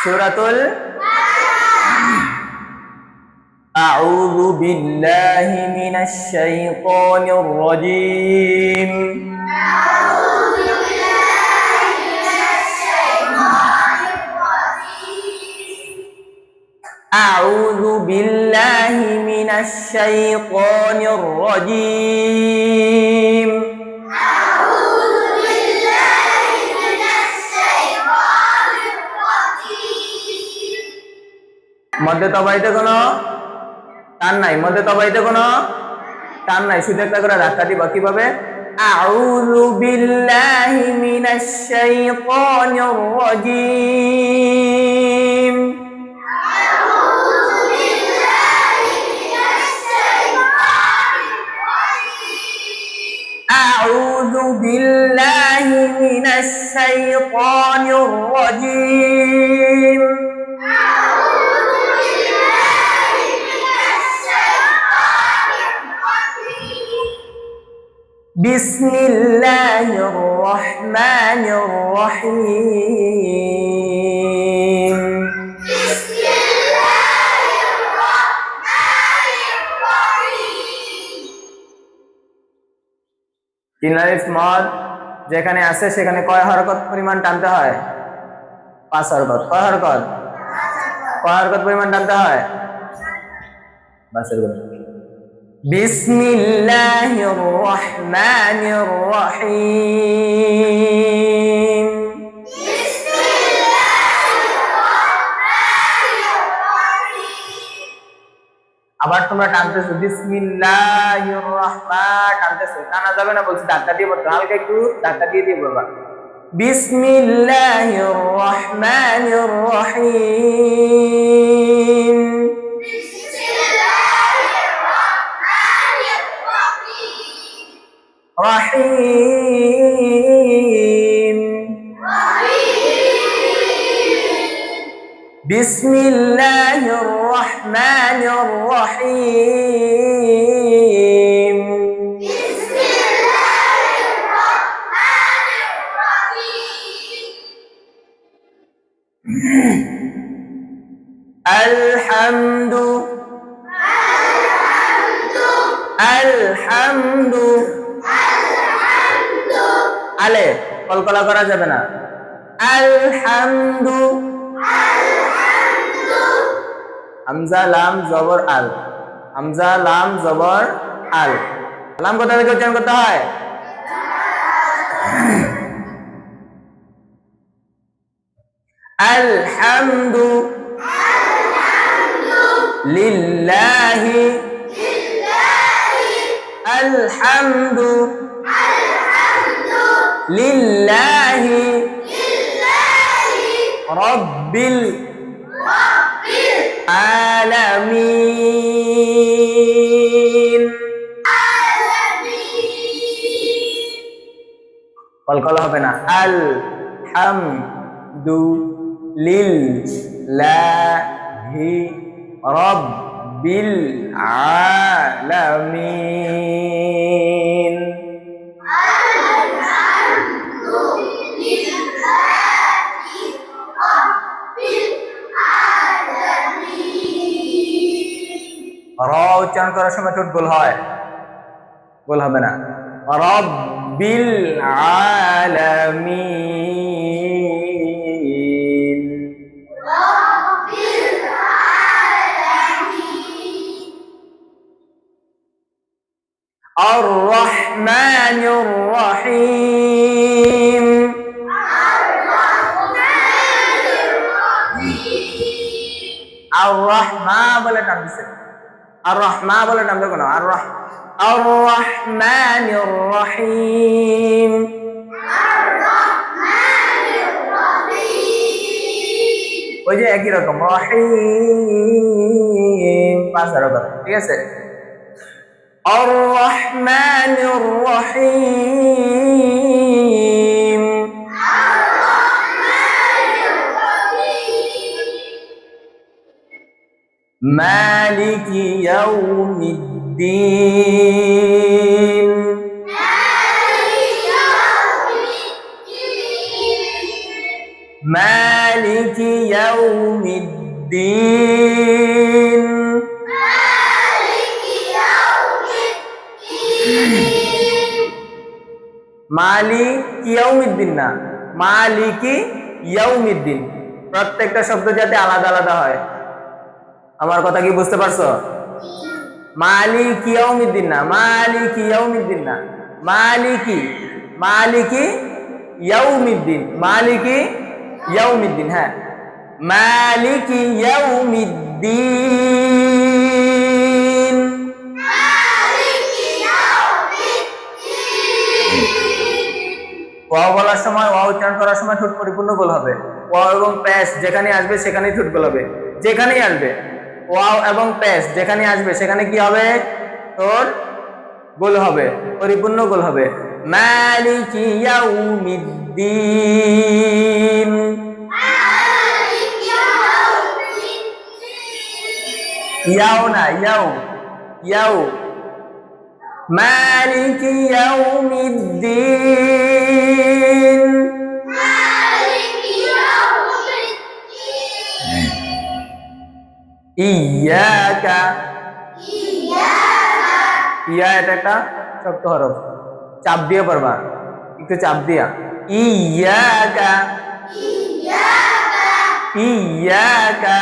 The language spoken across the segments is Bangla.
সূরাতুল আউযু বিল্লাহি মিনাশ শাইতানির রাজীম أعوذ بالله من الشيطان الرجيم أعوذ بالله من الشيطان الرجيم মধ্যে তবাইতে কোনো টান নাই, মধ্যে তবাইতে কোনো টান নাই, শুধু একটা করে ধাক্কা দিবা। কিভাবে? আউযু বিল্লাহি মিনাশ শাইতানির রাজীম أعوذ بالله من الشيطان الرجيم أعوذ بالله من الشيطان الرجيم بسم الله الرحمن الرحيم بسم الله الرحمن الرحيم তিন আলিফ মদ যেখানে আছে সেখানে কয় হরকত পরিমাণ টানতে হয়? 5 হরকত। কয় হরকত? কয় হরকত পরিমাণ টানতে হয়? 5 হরকত। বিসমিল্লাহির রহমানির রহিম বিসমিল্লাহির রহমানির রহিম। আবার তোমরা টানতেছো বিসমিল্লাহির রহমান, টানতেছো, টানা যাবে না, বলছি ধাক্কা দিয়ে বলতে, হালকা একটু ধাক্কা দিয়ে দিয়ে বলবা বিসমিল্লাহির রহমানির রহিম বিসমিল্লাহির রহমানির রহিম রহিম বিসমিল্লাহির রহমানির রহিম বিসমিল্লাহির রহমানির রহিম আলহামদু আলহামদু আলহামদু আলে কলকলা করা যাবে না। আলহামদু হামজা লাম জবর আল, হামজা লাম জবর আল। লাম কোথা থেকে উচ্চারণ করতে হয়? আলহামদু লিল্লাহি আলহামদু লিল্লাহি রাব্বিল আলামিন। কলকলা হবে না। আলহামদু লিল্লাহি রাব্বিল আলামিন। র উচ্চারণ করার সময় ঠোঁট গোল হয়, গোল হবে না। রাব্বিল আলামিন। আর রহমানির রহিম। আর রহমা বলে নাম দিছে, আর রহমা বলে নাম দেখো না। আর রহমানির রহিম। ওই যে একই রকম রহিম, 5 হরকত, ঠিক আছে। আর রহমানির রহিম মালিকি ইয়াউমিদ্দিন। মালিকি মালিকি ইয়াউমিদ্দিন মালিকি ইয়াউমিদ্দিন না, মালিকি ইয়াউমিদ্দিন। প্রত্যেকটা শব্দ যাতে আলাদা আলাদা হয়। আমার কথা কি বুঝতে পারছো? মালিকি ইয়াউমিদ্দিন না, মালিকি ইয়াউমিদ্দিন না, মালিকি মালিকি ইয়াউমিদ্দিন, মালিকি ইয়াউমিদ্দিন। হ্যাঁ, মালিকি ইয়াউমিদ্দিন। ওয়াও বলার সময়, ওয়াও উচ্চারণ করার সময় ঠোঁট পরিপূর্ণ গোল হবে। ওয়াও এবং পেশ যেখানে আসবে সেখানেই ঠোঁট গোল হবে। যেখানেই আসবে ওয়াও এবং পেশ যেখানে আসবে সেখানে কি হবে? ঠোঁট গোল হবে, পরিপূর্ণ গোল হবে। মালিকি ইয়াউমিদ্দিন। ইয়াও না, ইয়াও ইয়াও। মালিকি ইয়াউমিদ্দিন। ইয়াকা, ইয়া এটা একটা শক্ত হরফ, চাপ দিয়ে পড়বা, একটু চাপ দিয়া। ইয়াকা ইয়াকা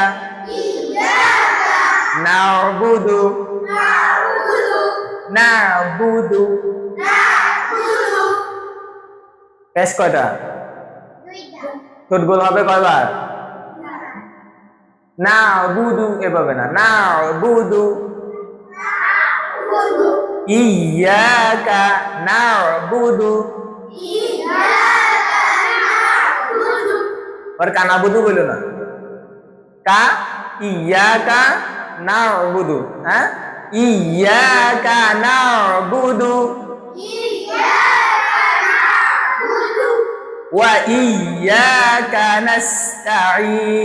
না'বুদু না'বুদু। পেশ কয়টা? ঠোঁট গোল হবে কয়বার? না'বুদু এভাবে না, না'বুদু। ইয়াকা না'বুদু। আর কানাবুদু বলো না, কা ইয়াকা না'বুদু। হ্যাঁ, ইয়াকা না'বুদু ওয়া ইয়াকা নাস্তাঈন।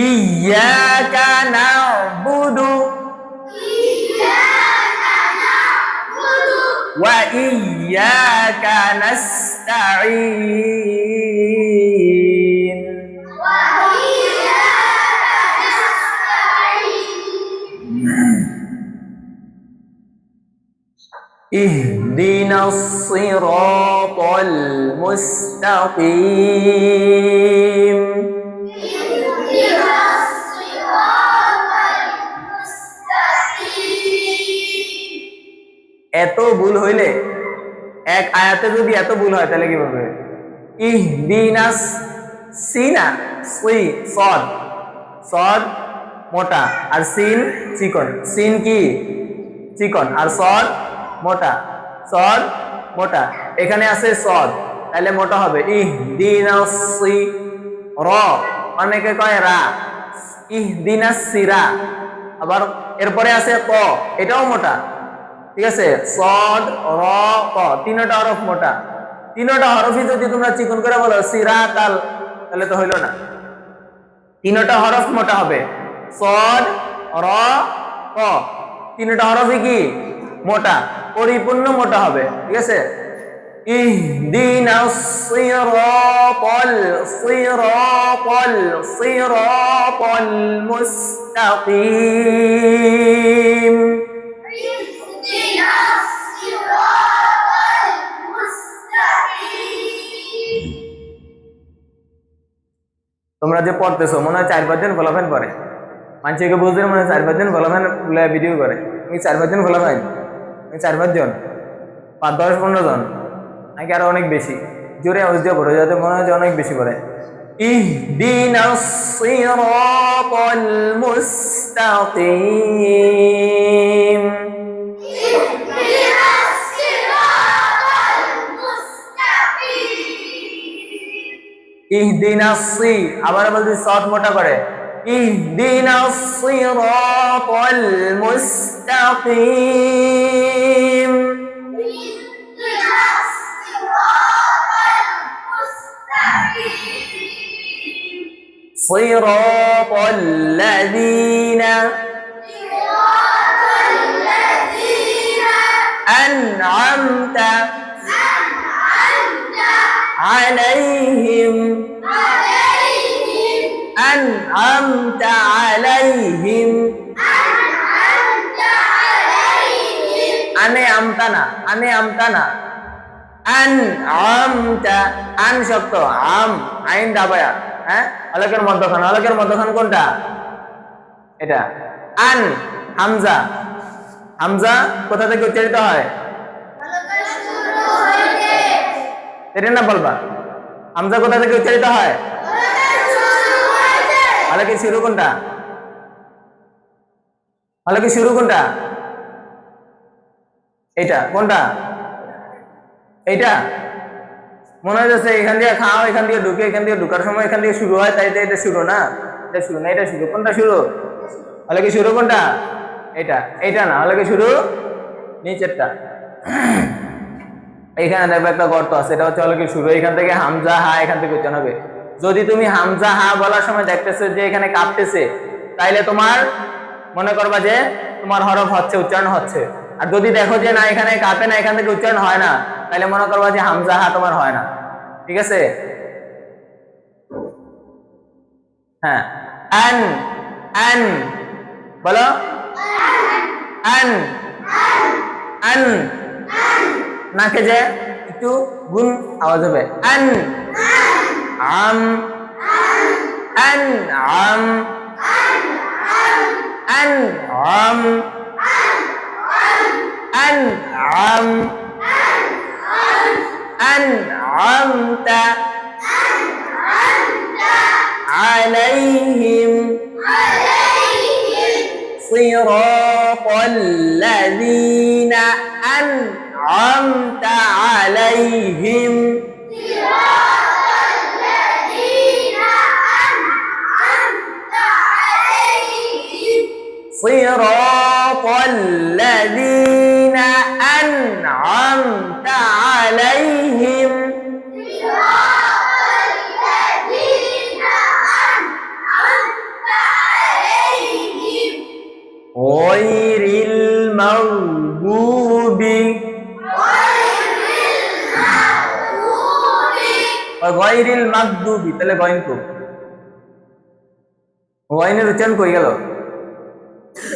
ইয়াকা না'বুদু ওয়া ইয়াকা নাস্তাঈন। ইহদিনাস সিরাতাল মুস্তাকিম। এত ভুল হইলে, এক আয়াতে যদি এত ভুল হয় তাহলে কি বলবে? ইহদিনাস, সিনা সুই সদ, সদ মোটা আর সিন চিকন। সিন কি? চিকন আর সদ মোটা, সদ মোটা। এখানে আছে সদ, তাহলে মোটা হবে। ইহদিনাস সি র, অনেকে কয় রা, ইহদিনাস সিরা। আবার এরপরে আছে ক, এটাও মোটা। ঠিক আছে, সদ র ক তিনটা হরফ মোটা। তিনটা হরফই যদি তোমরা চিকন করে বলো সিরাতাল, তাহলে তো হইল না। তিনটা হরফ মোটা হবে, সদ র ক, তিনটা হরফই কি? মোটা, পরিপূর্ণ মোটা হবে। ঠিক আছে, ইহদিনাস সিরাতাল সিরাতাল সিরাতাল মুস্তাকিম। তোমরা যে পড়তেছো মনে হয় 4-5 জন ফলাফেন পড়ে, মানুষকে বুঝতে মনে হয় 4-5 জন ফলাফেন ভিডিও করে। আমি 4-5 জন ফলাফেন, আমি 4-5 জন, 5-10-15 জন, নাকি আরো অনেক বেশি। জোরে আওয়াজ দিয়ে পড়ো যাতে মনে হয় যে অনেক বেশি পড়ে। ইহদিনাস সিরাতাল মুস্তাকিম। ইহদিনাস সি, আবার বলছি সদ মোটা করে, ইহদিনাস সিরাতাল মুস্তাকিম। সিরাতাল লাযীনা আনআমতা আলাইহিম আনআমতা আলাইহিম আনে আমতানা আনআমতা আন শব্দ আম আইন দাবায়া হ্যাঁ হলকের মধ্যখান কোনটা এটা আন হামজা কোথা থেকে উচ্চারিত হয় এটা না বলবা হামজা কোথা থেকে উচ্চারিত হয় হলকের শুরু কোনটা এটা কোনটা এইটা মনে হচ্ছে এখান দিয়ে খাও এখান দিয়ে ঢুকে এখান দিয়ে ঢুকার সময় এখান দিয়ে শুরু হয় তাই এটা শুরু না এটা শুরু কোনটা শুরু হলে কি শুরু কোনটা এটা না হলে কি শুরু নিচেরটা এখানে দেখবে একটা গর্ত আছে এটা হচ্ছে হলে কি শুরু এখান থেকে হামজা হা এখান থেকে উচ্চারণ হবে যদি তুমি হামজা হা বলার সময় দেখতেছো যে এখানে কাঁপতেছে তাইলে তোমার মনে করবা যে তোমার হরফ হচ্ছে উচ্চারণ হচ্ছে আর যদি দেখো যে না এখানে কাঁপে না এখান থেকে উচ্চারণ হয় না তাহলে মনে করবা যে হামজা হা তোমার হয় না ঠিক আছে হ্যাঁ আন বলো আন নাকে যে একটু গুণ আওয়াজ হবে আন আম أنعمت عليهم صراط الذين أنعمت عليهم صراط الذين أنعمت عليهم غير المغضوب غير المغضوب তাহলে গয়ন কো গয়নের উচ্চারণ কই গেল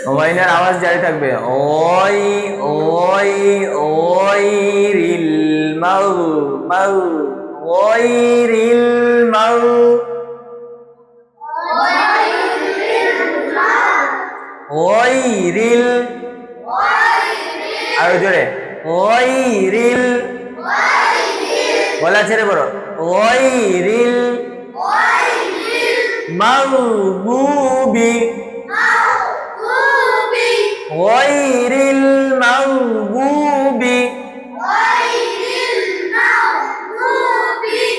গয়নের আওয়াজ জারি থাকবে ওই ওই ওই রিল মাউ মাউ ওই রিল মাউ ওই রিল আর জোরে ওই রিল বলা ছেড়ে বড় ওই রিল মাগদুবি غير المغضوب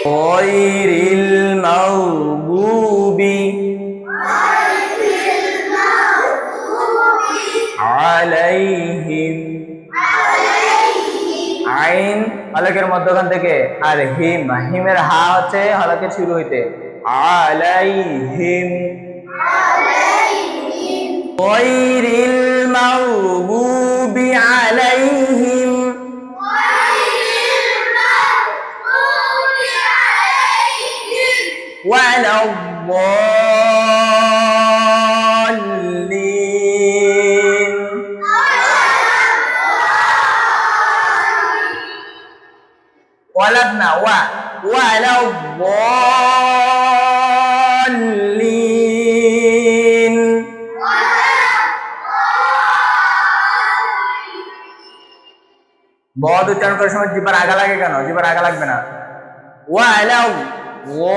غير المغضوب عليهم আইন হলকের মধ্যখান থেকে আর হিমের হা হচ্ছে হলকের শুরু হইতে আলাইহিম غير المغضوب عليهم ولا الضالين ولدنا ولا الضالين बहुत उच्चारण করার সময় জিহ্বার আগা লাগে কেন জিহ্বার আগা লাগবে না ওয়া আলাউ ও